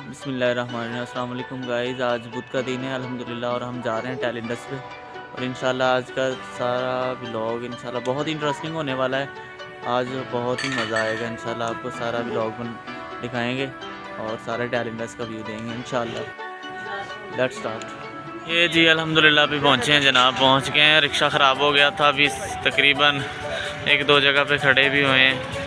बिस्मिल्लाहिर्रहमानिर्रहीम। अस्सलाम वालेकुम गाइज़। आज बुध का दिन है अल्हम्दुलिल्लाह और हम जा रहे हैं टैलेंटस पे और इंशाल्लाह आज का सारा व्लॉग इंशाल्लाह बहुत इंटरेस्टिंग होने वाला है। आज बहुत ही मज़ा आएगा इंशाल्लाह, आपको सारा व्लॉग दिखाएंगे और सारे टैलेंटस का व्यू देंगे इंशाल्लाह। Let's start. ये जी अल्हम्दुलिल्लाह अभी पहुँचे हैं जनाब, पहुँच गए हैं। रिक्शा ख़राब हो गया था, अभी तकरीबन 1-2 जगह पे खड़े भी हुए हैं।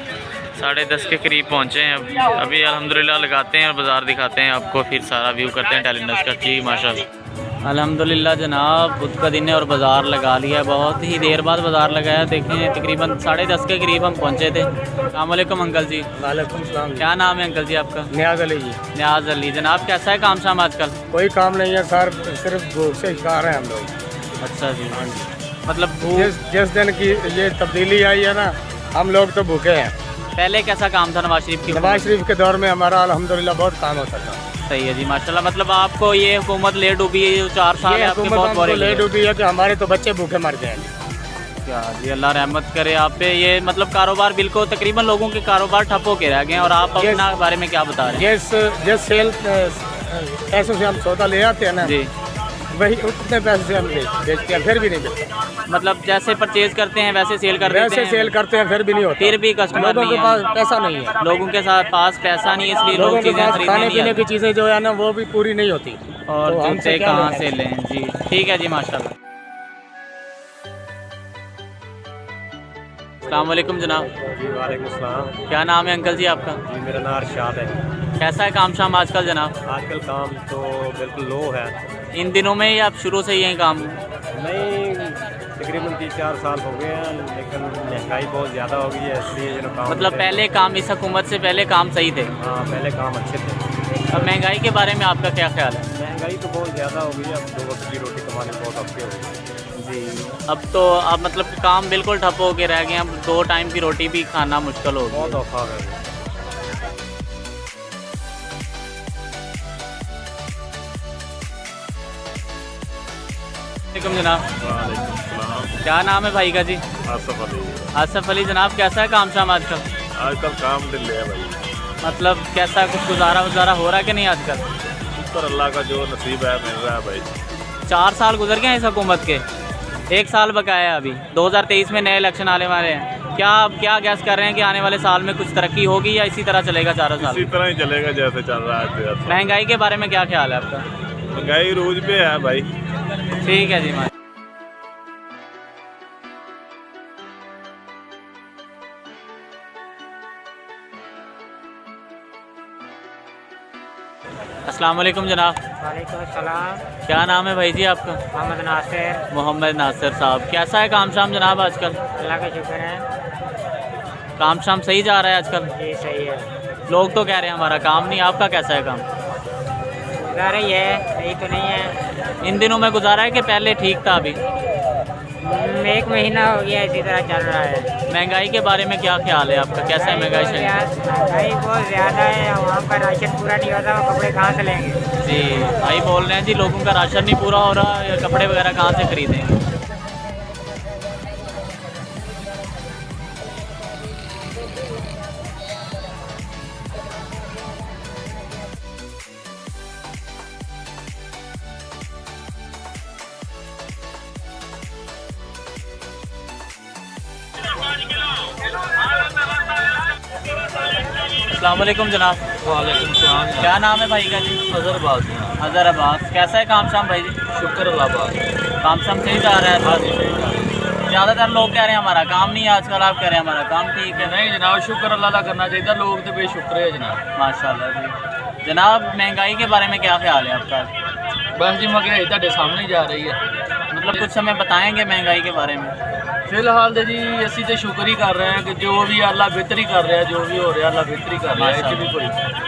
10:30 के करीब पहुँचे हैं। अभी अल्हम्दुलिल्लाह लगाते हैं और बाज़ार दिखाते हैं आपको, फिर सारा व्यू करते हैं टैलेंटस का। जी माशाल्लाह अल्हम्दुलिल्लाह जनाब, बुध का दिन है और बाज़ार लगा लिया। बहुत ही देर बाद बाज़ार लगाया। देखें तकरीबन 10:30 के करीब हम पहुँचे थे। अस्सलाम वालेकुम अंकल जी। वालेकुम सलाम। क्या नाम है अंकल जी आपका? न्याज अली जी। न्याज अली। जनाब कैसा है काम शाम आजकल? कोई काम नहीं है सर, सिर्फ भूख से शिकार हैं हम लोग। अच्छा जी, मतलब जिस दिन की ये तब्दीली आई है ना, हम लोग तो भूखे हैं। पहले कैसा काम था नवाज शरीफ की? नवाज शरीफ के दौर में हमारा अल्हम्दुलिल्लाह बहुत काम होता था। सही है जी माशाल्लाह। मतलब आपको ये हुकूमत लेट डूबी है, 4 साल ये आपके हुकूमत बहुत हमको बुरे ले डूबी है कि हमारे तो बच्चे भूखे मर जाएंगे। क्या जी, अल्लाह रहमत करे आप पे। ये मतलब कारोबार बिल्कुल तकरीबन लोगों के कारोबार ठप होके रह गए हैं और आप अपना बारे में क्या बता रहे हैं? जिस सेल पैसों से हम सौदा ले आते हैं ना जी, वही उतने पैसे से हम बेचते हैं, फिर भी नहीं बेचते। मतलब जैसे परचेज करते हैं वैसे सेल कर देते वैसे हैं, सेल करते हैं फिर भी नहीं होता। फिर भी कस्टमर लोगों नहीं के पास है। पैसा नहीं है, लोगों के साथ पास पैसा नहीं है, इसलिए लोगों लोग के चीज़ें पास खरीदने खाने नहीं पीने की आते चीज़ें जो है ना वो भी पूरी नहीं होती। और तो हमसे जूते क्या कहाँ लेना से है? लें? जी ठीक है जी माशाल्लाह। अस्सलाम वालेकुम जनाब। जी वालेकुम सलाम। क्या नाम है अंकल जी आपका? जी मेरा नाम अरशाद है। कैसा है काम शाम आजकल जनाब? आजकल काम तो बिल्कुल लो है। इन दिनों में या आप शुरू से ही हैं काम? नहीं, तकरीबन 3-4 साल हो गए हैं, लेकिन महंगाई बहुत ज़्यादा हो गई है, इसलिए जो काम मतलब पहले काम, इस हुकूमत से पहले काम सही थे? हाँ पहले काम अच्छे थे। अब महंगाई के बारे में आपका क्या ख्याल है? महंगाई तो बहुत ज़्यादा हो गई है, अब 2 वक्त की रोटी कमानी बहुत औखे हो गई है। जी, अब तो अब मतलब काम बिल्कुल ठप हो के रह गए हैं। अब 2 टाइम की रोटी भी खाना मुश्किल हो बहुत गया। औखा है। वालेकुम जनाब। क्या नाम है भाई का जी? आसफ अली। आसफ अली। जनाब कैसा है काम शाम आजकल? आजकल काम ढिले है भाई, मतलब कैसा, कुछ गुजारा वजारा हो रहा है कि नहीं आजकल? ऊपर अल्लाह का जो नसीब है मिल रहा है भाई। 4 साल गुजर गए हैं इस हुकूमत के, 1 साल बकाया है अभी। 2023 में नए इलेक्शन आने वाले हैं। क्या गैस कर रहे हैं कि आने वाले साल में कुछ तरक्की होगी या इसी तरह चलेगा 4 साल? इसी तरह ही चलेगा जैसे चल रहा है। महंगाई के बारे में क्या ख्याल है आपका? महंगाई रोज पे है भाई। ठीक है जी। अस्सलाम वालेकुम जनाब। वालेकुम सलाम। क्या नाम है भाई जी आपका? मोहम्मद नासिर। मोहम्मद नासिर साहब। कैसा है काम शाम जनाब आजकल? अल्लाह का शुक्र है। काम शाम सही जा रहा है आजकल? जी सही है। लोग तो कह रहे हैं हमारा काम नहीं, आपका कैसा है काम? गुजारा ही है, सही तो नहीं है। इन दिनों में गुजारा है कि पहले ठीक था अभी? 1 महीना हो गया इसी तरह चल रहा है। महंगाई के बारे में क्या ख्याल है आपका? कैसा है महंगाई? महंगाई बहुत ज़्यादा है, वहाँ का राशन पूरा नहीं होता, वो कपड़े कहाँ से लेंगे? जी भाई बोल रहे हैं जी लोगों का राशन नहीं पूरा हो रहा, या कपड़े वगैरह कहाँ से खरीदेंगे? अस्सलाम वालेकुम जनाब। वालेकुम सलाम। क्या नाम है भाई का जी? अजहरबाज। अजहर अब्बास। कैसा है काम शाम भाई जी? शुक्र अल्लाह। काम शाम सही जा रहा है? ज़्यादातर लोग कह रहे हैं हमारा काम नहीं है आजकल, आप कह रहे हैं हमारा काम ठीक है। नहीं जनाब, शुक्र अल्लाह का करना चाहिए, लोग तो बेशुक्र है जनाब। माशाल्लाह जी। जनाब महंगाई के बारे में क्या ख्याल है आपका? बस जी महंगाई ਤੁਹਾਡੇ सामने जा रही है। मतलब कुछ हमें बताएंगे महंगाई के बारे में? फिलहाल तो जी असी तो शुक्र ही कर रहे हैं कि जो भी अल्लाह बेहतरी कर रहा है, जो भी हो रहा है अल्लाह बेहतरी कर रहा है। भी कोई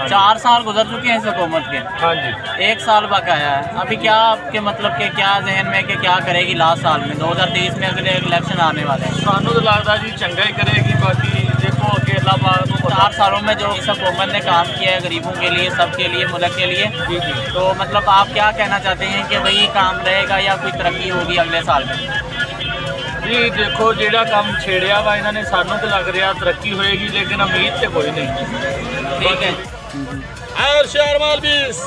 4 साल गुजर चुके हैं इस हुकूमत के, हाँ जी। 1 साल बकाया है। अभी क्या आपके मतलब के क्या जहन में कि क्या करेगी लास्ट साल में? 2023 में अगले इलेक्शन आने वाले हैं। सानू तो लगता जी चंगा ही करेगी, बाकी देखो अगे अल्लाह पाक नूं पता। 4 सालों में जो इस हुकूमत ने काम किया है गरीबों के लिए, सबके लिए, मुल्क के लिए, जी जी। तो मतलब आप क्या कहना चाहते हैं कि वही काम रहेगा या कोई तरक्की होगी अगले साल में? जी देखो ਜਿਹੜਾ ਕੰਮ ਛੇੜਿਆ ਵਾ ਇਹਨਾਂ ਨੇ, ਸਾਨੂੰ ਤਾਂ ਲੱਗ ਰਿਹਾ ਤਰੱਕੀ ਹੋਏਗੀ, लेकिन उम्मीद तो कोई नहीं। ठीक है। और शेयर माल 20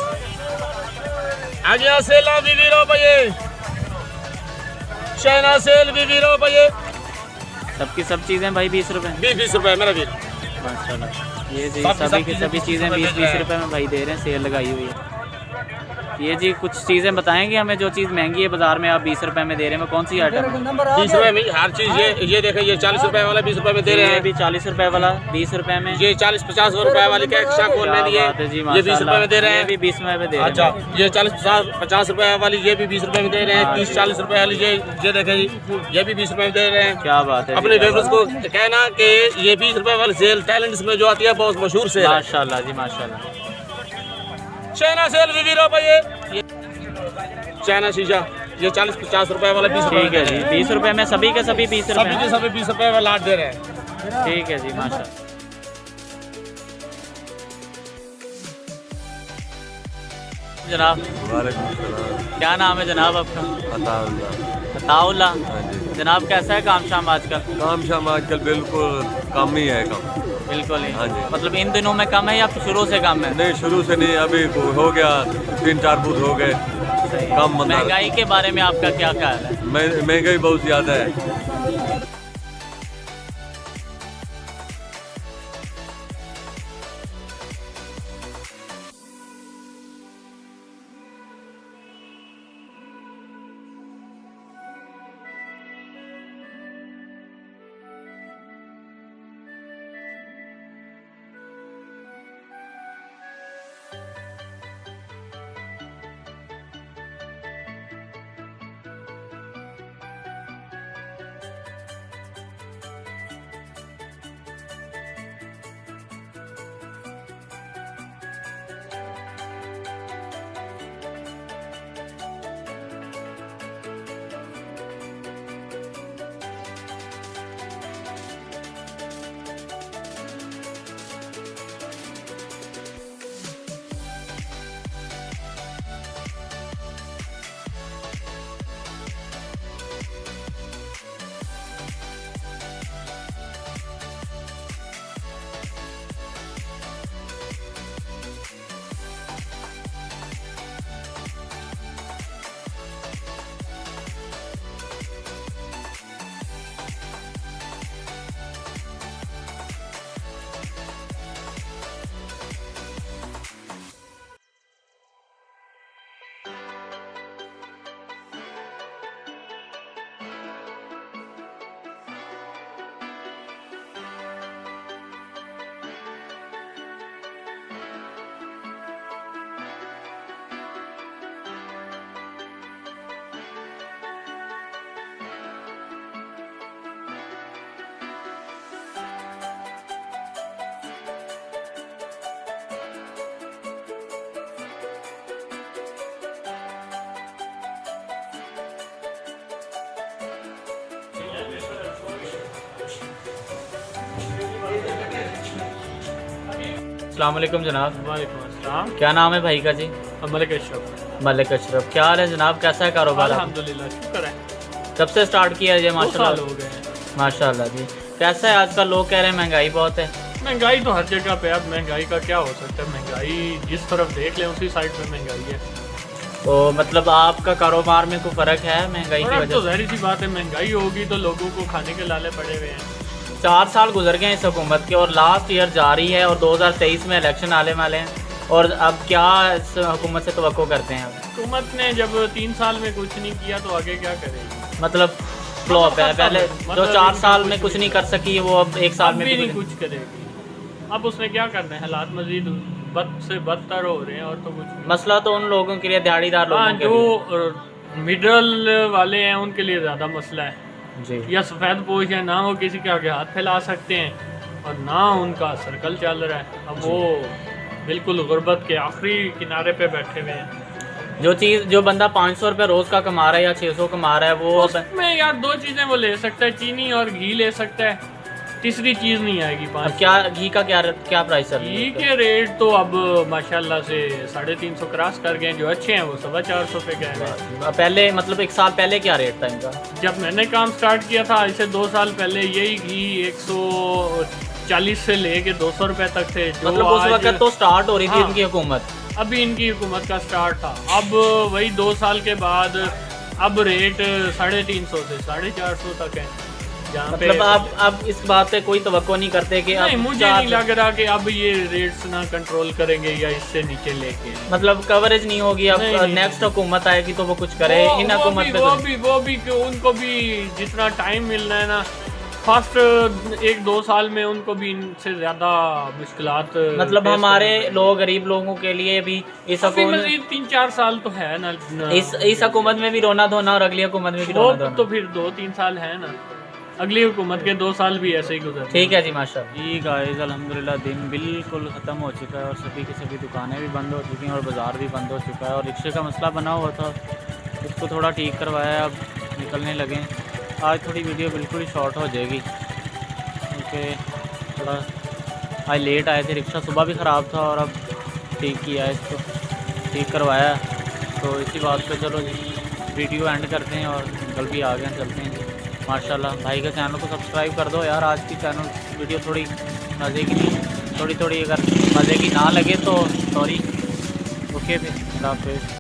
आगे सेल 20 रुपये चाइना सेल 20 रुपये सबकी सब चीज़ें भाई 20 रुपये 20 रुपये मेरा बिल माशाल्लाह। ये जी सबकी सभी की चीज़ें सभी 20 चीज़ें 20 रुपये में भाई दे रहे हैं, सेल लगाई हुई है। ये जी कुछ चीज़ें बताएंगे हमें, जो चीज़ महंगी है बाज़ार में आप 20 रुपये में दे रहे हैं, वो कौन सी आइटम है? 20 रुपये में हर चीज़ ये देखिए ये 40 रुपये वाला 20 रुपये में दे रहे ये हैं भी 40 रुपये वाला 20 रुपये में, ये 40-50 रुपये वाली का एक्स्ट्रा कॉल में दिए क्या बात है जी, ये 20 रुपये में दे रहे ये हैं। भी 20 रुपये में दे रहे अच्छा हैं। ये 40-50 रुपये वाली ये भी 20 रुपये में दे रहे हैं। 30-40 रुपये वाली ये देखे ये भी 20 रुपये में दे रहे हैं। क्या बात है, अपने व्यूअर्स को कहना कि ये 20 रुपये वाली सेल टैलेंट्स में जो आती है बहुत मशहूर सेल है। माशाल्लाह जी माशाल्लाह। चाइना सेल 20 रुपये चाइना शीशा ये 40-50 रुपये वाला 20 ठीक है जी, 20 रुपये में सभी के सभी 20 रुपये सभी के सभी 20 रुपये वाला लाट दे रहे हैं। ठीक है जी माशाल्लाह। जनाब क्या नाम है जनाब आपका? अताउल्लाह। जनाब कैसा है काम शाम आजकल? काम शाम आजकल बिल्कुल कम ही है कम। बिल्कुल ही। हाँ जी। मतलब इन दिनों में कम है या शुरू से कम है? नहीं शुरू से नहीं, अभी हो गया 3-4 बूथ हो गए कम। महंगाई के बारे में आपका क्या ख्याल है? महंगाई बहुत ज़्यादा है। अस्सलाम वालेकुम जनाब। वालेकुम अस्सलाम। क्या नाम है भाई का जी? मलिक अशरफ। मलिक अशरफ। क्या हाल है जनाब, कैसा है कारोबार? अल्हम्दुलिल्लाह शुक्र है। कब से स्टार्ट किया है ये? 2 माशाल्लाह साल हो गए हैं। माशाल्लाह जी। कैसा है आजकल? लोग कह रहे हैं महंगाई बहुत है। महंगाई तो हर जगह पे, अब महंगाई का क्या हो सकता है? महंगाई जिस तरफ देख लें उसी साइड पे महंगाई है। तो मतलब आपका कारोबार में कोई फ़र्क है महंगाई की और अब वजह तो से? जाहिर सी बात है, महंगाई होगी तो लोगों को खाने के लाले पड़े हुए हैं। 4 साल गुजर गए इस हुकूमत के और लास्ट ईयर जारी है और 2023 में इलेक्शन आने वाले हैं, और अब क्या इस हुकूमत से तवक्को करते हैं? अब हुकूमत ने जब 3 साल में कुछ नहीं किया तो आगे क्या करेगी? मतलब फ्लॉप है। पहले जो 4 साल में कुछ नहीं कर सकी वो अब 1 साल अब में भी भी नहीं कुछ करेगी। अब उसने क्या करना है? हालात मजीद बद से बदतर हो रहे हैं और तो कुछ नहीं। मसला तो उन लोगों के लिए, दिहाड़ीदार हाँ, लोगों के लिए। जो मिडल वाले हैं उनके लिए ज़्यादा मसला है। जी। या सफ़ेद पोश है, ना वो किसी के आगे हाथ फैला सकते हैं और ना उनका सर्कल चल रहा है। अब वो बिल्कुल गुर्बत के आखिरी किनारे पे बैठे हुए हैं। जो बंदा 500 रुपये रोज़ का कमा रहा है या 600 कमा रहा है वो उसमें यार 2 चीज़ें वो ले सकता है, चीनी और घी ले सकता है, तीसरी चीज़ नहीं आएगी। 5 क्या घी का क्या प्राइस है? घी के रेट तो अब माशाल्लाह से 350 क्रॉस कर गए। जो अच्छे हैं वो 450 पे गए हैं। पहले मतलब 1 साल पहले क्या रेट था इनका? जब मैंने काम स्टार्ट किया था आज से 2 साल पहले यही घी 40 से लेके 200 रुपए तक थे, जो मतलब उस आज वक्त तो स्टार्ट हो रही थी हाँ। इनकी हुकूमत। अभी इनकी हुकूमत का स्टार्ट था। अब वही 2 साल के बाद अब रेट 350 से 450 तक है, जहाँ मतलब पे आप इस बात पे कोई तवक्को नहीं करते कि नहीं, अब मुझे नहीं लग रहा कि अब ये रेट्स ना कंट्रोल करेंगे या इससे नीचे लेके आएंगे। मतलब कवरेज नहीं होगी अब, नहीं, नहीं। नेक्स्ट हुकूमत आएगी तो वो कुछ करे, इन हुकूमत पे वो भी उनको भी जितना टाइम मिलना है ना, फर्स्ट 1-2 साल में उनको भी इनसे ज्यादा मुश्किलात मतलब face हमारे करनी लोग गरीब लोगों के लिए भी इस पड़ेगी। अभी हुकूमत मजीद 3-4 साल तो है ना, इस हुकूमत में भी रोना धोना और अगली हुकूमत में भी वो रोना तो धोना। फिर 2-3 साल है ना, अगली हुकूमत के 2 साल भी ऐसे ही गुजर। ठीक है जी, माशाल्लाह जी गाइस, अल्हम्दुलिल्लाह दिन बिल्कुल ख़त्म हो चुका है और सभी की सभी दुकानें भी बंद हो चुकी हैं और बाज़ार भी बंद हो चुका है। और रिक्शे का मसला बना हुआ था, उसको थोड़ा ठीक करवाया, अब निकलने लगे। आज थोड़ी वीडियो बिल्कुल ही शॉर्ट हो जाएगी क्योंकि थोड़ा आज लेट आए थे, रिक्शा सुबह भी ख़राब था और अब ठीक किया है, इसको ठीक करवाया। तो इसी बात पे चलो जी वीडियो एंड करते हैं और कल भी आ गए, चलते हैं जी। माशाल्लाह भाई का चैनल को सब्सक्राइब कर दो यार। आज की चैनल वीडियो थोड़ी मज़े की नहीं, थोड़ी अगर मज़े की ना लगे तो सॉरी। ओके फिर, अल्लाह हाफ़िज़।